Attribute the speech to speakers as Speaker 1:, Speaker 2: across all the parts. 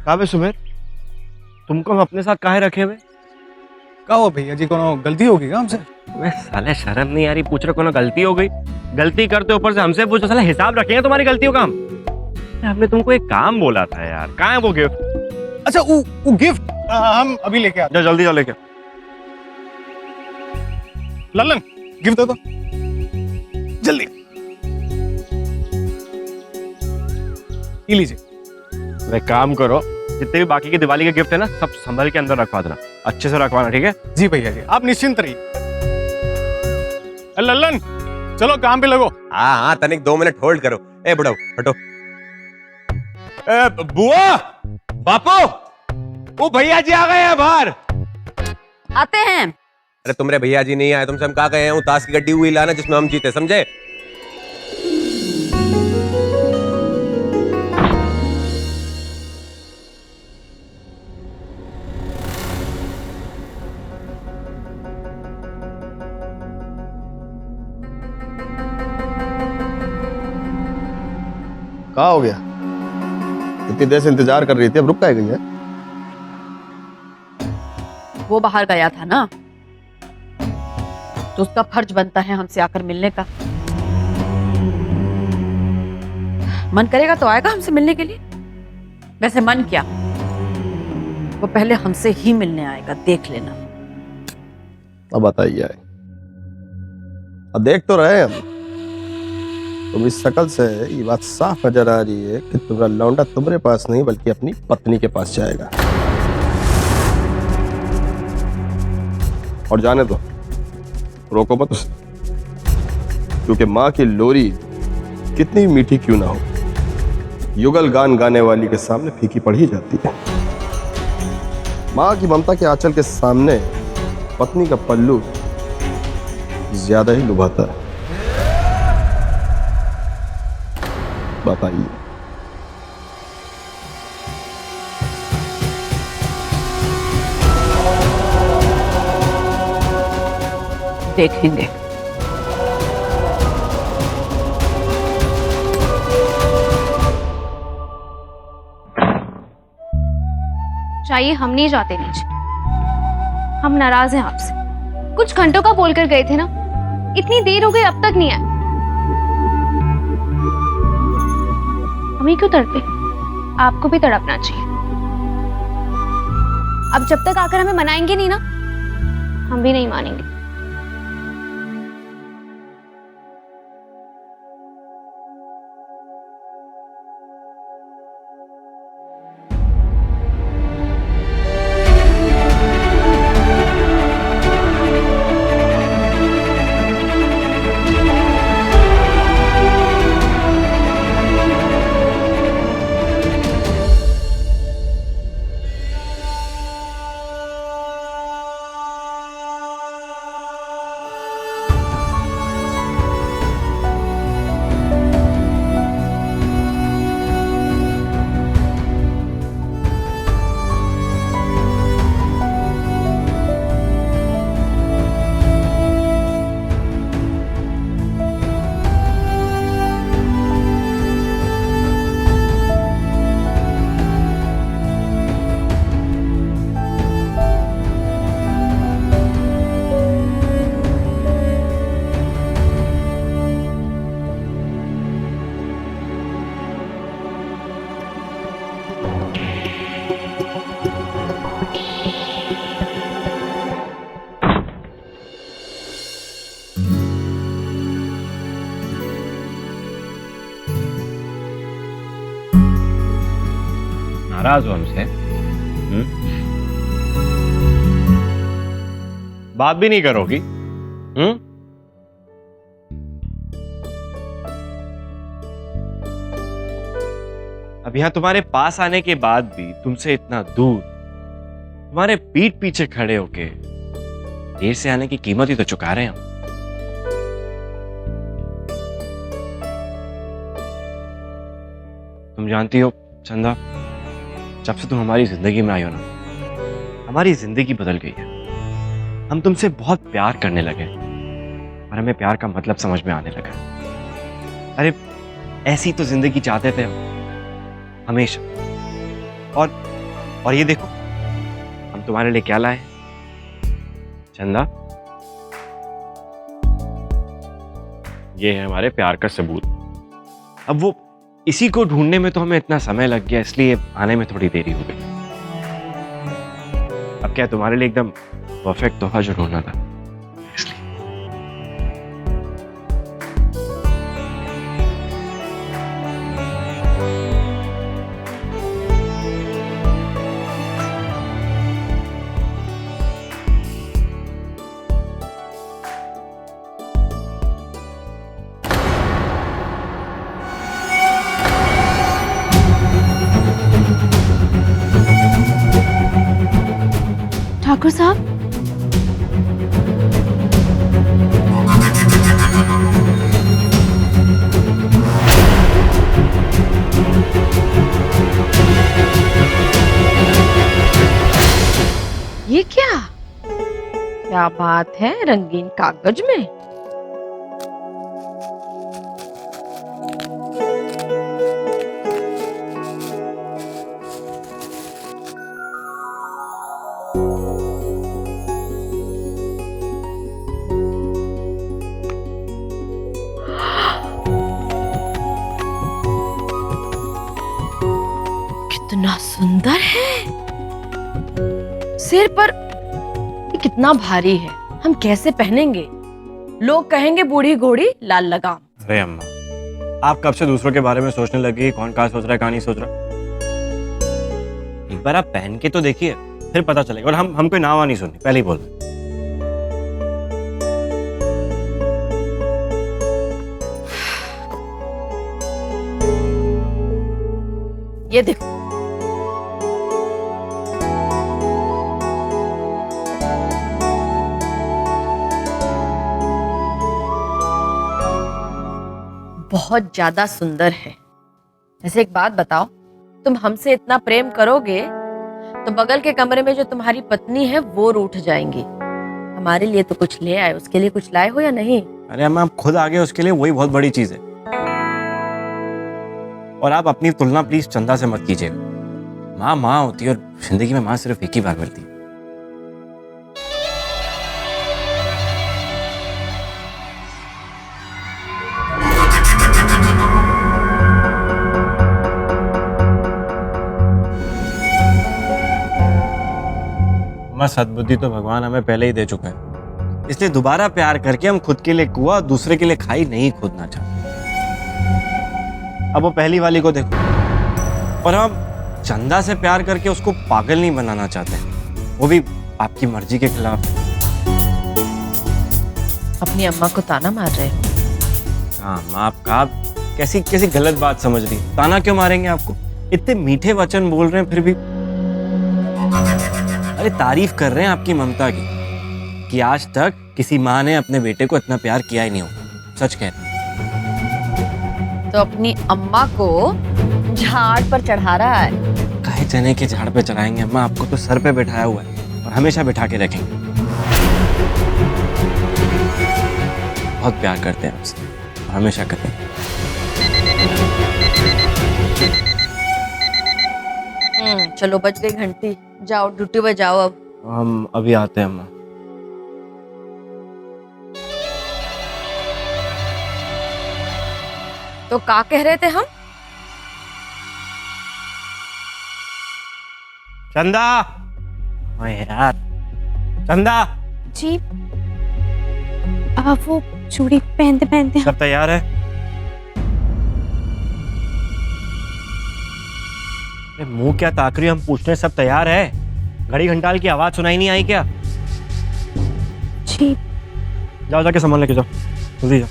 Speaker 1: काबे सुमेर, तुमको हम अपने साथ काहे रखे हुए?
Speaker 2: का हो भैया जी, कोनो गलती होगी क्या हमसे?
Speaker 1: वे साले शर्म नहीं आ रही, पूछ रहे कोनो गलती हो गई? गलती करते ऊपर से हमसे पूछो, साला हिसाब रखेंगे तुम्हारी गलतियों का हम? हमने तुमको एक काम बोला था यार, कहाँ है वो गिफ्ट?
Speaker 2: अच्छा वो गिफ्ट हम अभी लेके आते।
Speaker 1: जा जल्दी जाओ लेके।
Speaker 2: लल्लन गिफ्ट दे दो जल्दी। ये लीजिए।
Speaker 1: वे काम करो, जितने भी बाकी की दिवाली के गिफ्ट है ना, सब संभल के अंदर रखवा देना, अच्छे से रखवाना, ठीक है?
Speaker 2: जी भैया जी, आप निश्चिंत रहिए। लल्लन चलो काम पे लगो।
Speaker 3: हाँ हाँ तनिक 2 मिनट होल्ड करो। ए बुढ़ाओ हटो। बुआ बापू, वो भैया जी आ गए हैं बाहर।
Speaker 4: आते हैं।
Speaker 3: अरे तुम्हारे भैया जी नहीं आए, तुमसे हम कहा गए हैं, वो ताश की गड्डी हुई लाना जिसमें हम जीते, समझे?
Speaker 5: कहाँ हो गया? इतनी देर से इंतजार कर रही थी, अब रुक काहे गई है?
Speaker 4: वो बाहर गया था ना, तो उसका फर्ज बनता है हमसे आकर मिलने का। मन करेगा तो आएगा हमसे मिलने के लिए। वैसे मन क्या, वो पहले हमसे ही मिलने आएगा, देख लेना।
Speaker 5: अब बताइए, अब देख तो रहे हम, तुम इस शकल से ये बात साफ नजर आ रही है कि तुम्हारा लौंडा तुम्हारे पास नहीं बल्कि अपनी पत्नी के पास जाएगा। और जाने दो, रोको मत उसे, क्योंकि माँ की लोरी कितनी मीठी क्यों ना हो, युगल गान गाने वाली के सामने फीकी पड़ ही जाती है। माँ की ममता के आंचल के सामने पत्नी का पल्लू ज्यादा ही लुभाता है। बताइए।
Speaker 4: देखेंगे।
Speaker 6: चाहिए हम नहीं जाते नीचे, हम नाराज हैं आपसे। कुछ घंटों का बोलकर गए थे ना, इतनी देर हो गई अब तक नहीं आए। हमें क्यों तड़पे, आपको भी तड़पना चाहिए। अब जब तक आकर हमें मनाएंगे नहीं ना, हम भी नहीं मानेंगे।
Speaker 1: नाराज हो हमसे? बात भी नहीं करोगी? अब यहां तुम्हारे पास आने के बाद भी तुमसे इतना दूर, तुम्हारे पीठ पीछे खड़े होके देर से आने की कीमत ही तो चुका रहे हैं हम। तुम जानती हो चंदा, जब से तुम हमारी जिंदगी में आई हो ना, हमारी जिंदगी बदल गई है। हम तुमसे बहुत प्यार करने लगे और हमें प्यार का मतलब समझ में आने लगा। अरे ऐसी तो जिंदगी चाहते थे हम हमेशा, और और ये देखो हम तुम्हारे लिए क्या लाए। चंदा, ये है हमारे प्यार का सबूत। अब वो इसी को ढूंढने में तो हमें इतना समय लग गया, इसलिए आने में थोड़ी देरी हो गई। अब क्या तुम्हारे लिए एकदम परफेक्ट तोहफा जो ढूंढना था, इसलिए।
Speaker 6: ठाकुर साहब,
Speaker 4: ये क्या बात है, रंगीन कागज में। कितना सुंदर है। सिर पर ये कितना भारी है, हम कैसे पहनेंगे? लोग कहेंगे बूढ़ी घोड़ी लाल लगाम।
Speaker 1: अरे अम्मा, आप कब से दूसरों के बारे में सोचने लगी, कौन कहाँ सोच रहा है कहाँ नहीं सोच रहा। एक बार आप पहन के तो देखिए, फिर पता चलेगा। और हम कोई नावा नहीं सुननी, पहले ही बोल।
Speaker 4: ये देखो, बहुत ज्यादा सुंदर है। वैसे एक बात बताओ, तुम हमसे इतना प्रेम करोगे तो बगल के कमरे में जो तुम्हारी पत्नी है वो रूठ जाएंगी। हमारे लिए तो कुछ ले आए, उसके लिए कुछ लाए हो या नहीं?
Speaker 1: अरे अम्मा, आप खुद आ गए उसके लिए, वही बहुत बड़ी चीज है। और आप अपनी तुलना प्लीज चंदा से मत कीजिएगा। माँ माँ होती है और जिंदगी में माँ सिर्फ एक ही बार मिलती है। माँ, सद्बुद्धि तो भगवान हमें पहले ही दे चुका है, इसलिए दोबारा प्यार करके हम खुद के लिए कुआं, दूसरे के लिए खाई नहीं खोदना चाहते। अब वो पहली वाली को देखो, और हम चंदा से प्यार करके उसको पागल नहीं बनाना चाहते, वो भी आपकी मर्जी के खिलाफ।
Speaker 4: अपनी अम्मा को ताना मार रहे हो?
Speaker 1: हाँ माँ, आप कैसी कैसी गलत बात समझ रही। ताना क्यों मारेंगे आपको? इतने मीठे वचन बोल रहे हैं फिर भी। अरे तारीफ कर रहे हैं आपकी ममता की, कि आज तक किसी माँ ने अपने बेटे को इतना प्यार किया ही नहीं होगा। सच कह रहे हैं।
Speaker 4: तो अपनी अम्मा को झाड़ पर चढ़ा रहा है।
Speaker 1: काहे चने के झाड़ पे चढ़ाएंगे अम्मा, आपको तो सर पे बैठाया हुआ है और हमेशा बिठा के रखेंगे। बहुत प्यार करते हैं आपसे, हमेशा करेंगे।
Speaker 4: चलो बज गई घंटी, जाओ ड्यूटी पे जाओ। अब
Speaker 1: हम अभी आते हैं अम्मा।
Speaker 4: तो क्या कह रहे थे हम?
Speaker 1: चंदा, हाँ यार, चंदा,
Speaker 6: जी वो चूड़ी पहनते पहनते
Speaker 1: सब तैयार है? मुंह क्या ताक रही, हम पूछने सब तैयार है? घड़ी घंटाल की आवाज सुनाई नहीं आई क्या?
Speaker 6: जी
Speaker 1: जाओ, जाके सामान लेके जाओ, जल्दी जाओ।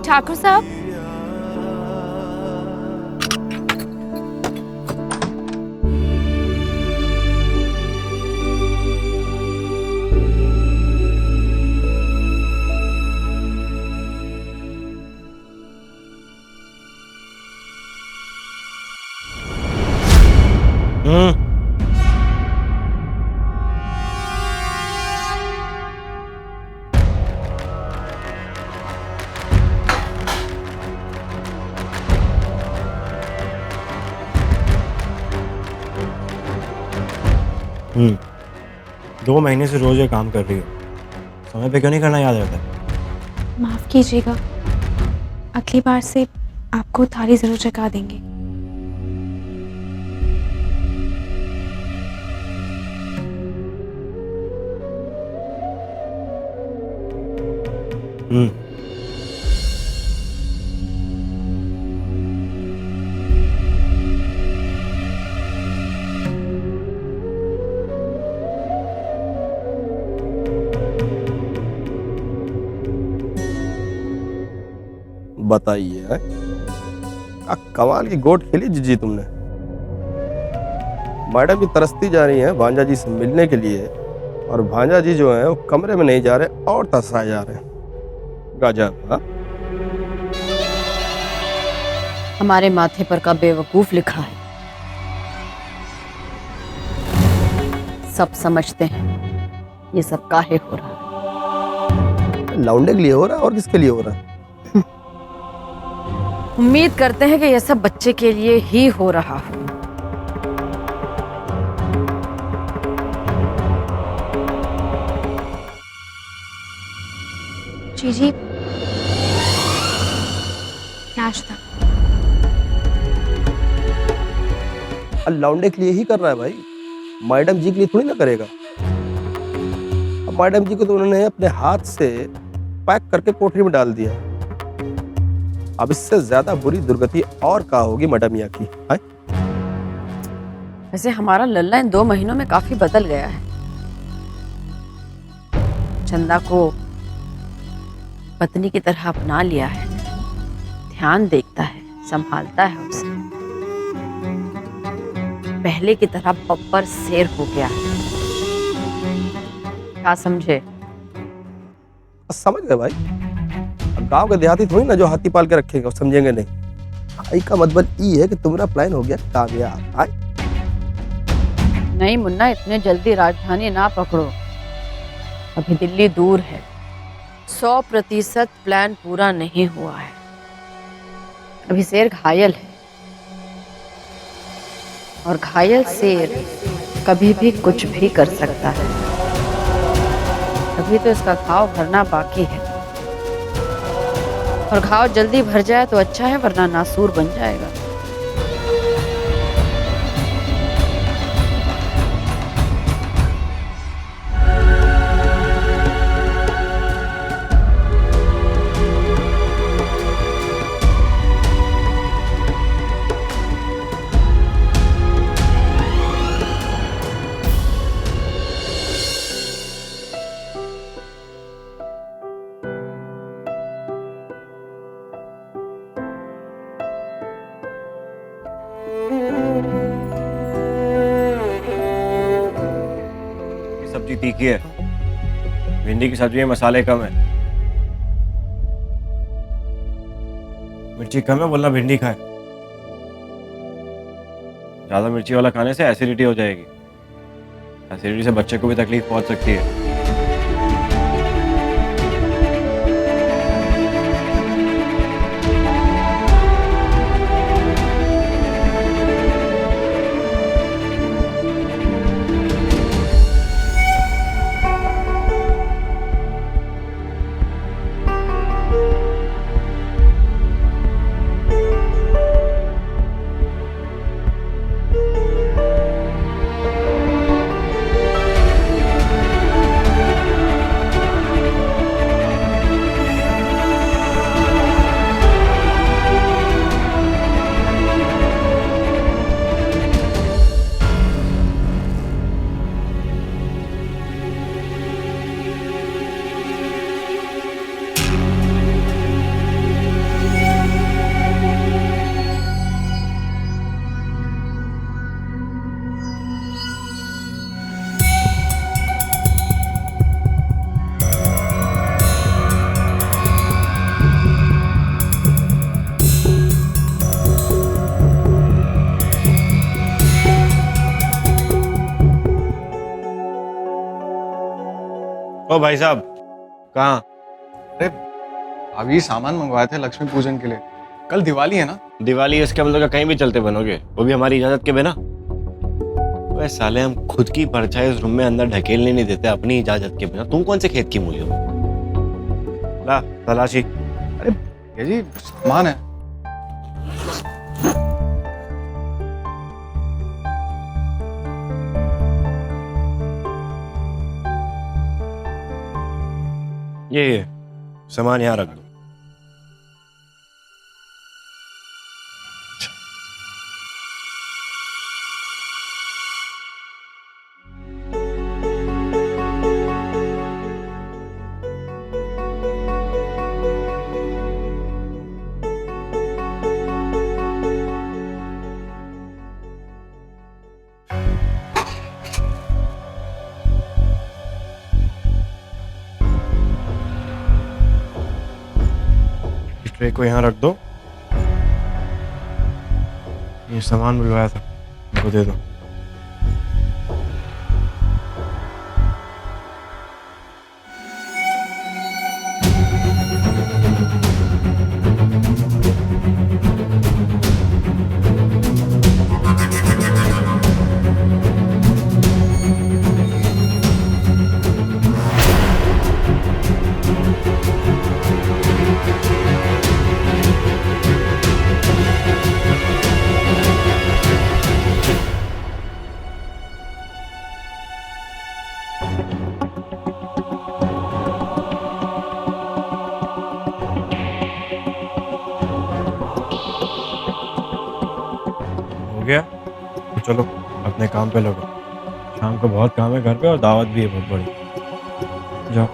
Speaker 6: ठाकुर साहब,
Speaker 1: 2 महीने से रोज ये काम कर रही हो, समय पे क्यों नहीं करना याद रहता?
Speaker 6: माफ कीजिएगा, अगली बार से आपको थाली जरूर चखा देंगे।
Speaker 1: हम्म।
Speaker 5: बताइए हैं? क्या कमाल की गोट खेली जीजी तुमने। मैडम जी तरसती जा रही हैं भांजा जी से मिलने के लिए, और भांजा जी जो हैं वो कमरे में नहीं जा रहे और तरसाए जा रहे हैं। गजब। हाँ,
Speaker 4: हमारे माथे पर का बेवकूफ लिखा है। सब समझते हैं ये सब काहे हो रहा है।
Speaker 5: लौंडे के लिए हो रहा है और किसके लिए हो रहा है?
Speaker 4: उम्मीद करते हैं कि यह सब बच्चे के लिए ही हो रहा हो।
Speaker 6: जी नाश्ता।
Speaker 5: लौंडे के लिए ही कर रहा है भाई, मैडम जी के लिए थोड़ी ना करेगा। अब मैडम जी को तो उन्होंने अपने हाथ से पैक करके कोठरी में डाल दिया। अब इससे ज्यादा बुरी दुर्गति और क्या होगी मैडम मियाँ की? हाय,
Speaker 4: वैसे हमारा लल्ला इन 2 महीनों में काफी बदल गया है। चंदा को पत्नी की तरह अपना लिया है, ध्यान देखता है, संभालता है उसे। पहले की तरह बब्बर शेर हो गया है। क्या समझे?
Speaker 5: समझ गए भाई। अब गांव के देहाती थोड़ी ना जो हाथी पाल के रखेंगे, समझेंगे नहीं। भाई का मतलब ये है कि तुम्हारा प्लान हो गया कामयाब। हाय,
Speaker 4: नहीं मुन्ना, इतने जल्दी राजधानी ना पकड़ो, अभी दिल्ली दूर है। 100% प्लान पूरा नहीं हुआ है। अभी शेर घायल है, और घायल शेर कभी भी कुछ भी कर सकता है। अभी तो इसका घाव भरना बाकी है, और घाव जल्दी भर जाए तो अच्छा है, वरना नासूर बन जाएगा।
Speaker 1: सब्जी तीखी है, भिंडी की सब्जी में मसाले कम है। मिर्ची कम है बोलना भिंडी खाए। ज्यादा मिर्ची वाला खाने से एसिडिटी हो जाएगी। एसिडिटी से बच्चे को भी तकलीफ पहुंच सकती है। ओ भाई साहब, कहाँ?
Speaker 2: अरे अभी सामान मंगवाए थे लक्ष्मी पूजन के लिए, कल दिवाली है ना।
Speaker 1: दिवाली इसके मतलब कहीं भी चलते बनोगे, वो भी हमारी इजाजत के बिना? अबे साले हम खुद की परछाई इस रूम में अंदर ढकेलने नहीं देते अपनी इजाजत के बिना। तुम कौन से खेत की मूली हो? ला तलाशी।
Speaker 2: अरे भैया जी सामान है।
Speaker 1: ये सामान यहाँ रख दो। ट्रे को यहाँ रख दो। ये सामान बुलवाया था, इनको दे दो। हो गया तो चलो अपने काम पे लगो। शाम को बहुत काम है घर पे और दावत भी है बहुत बड़ी। जाओ।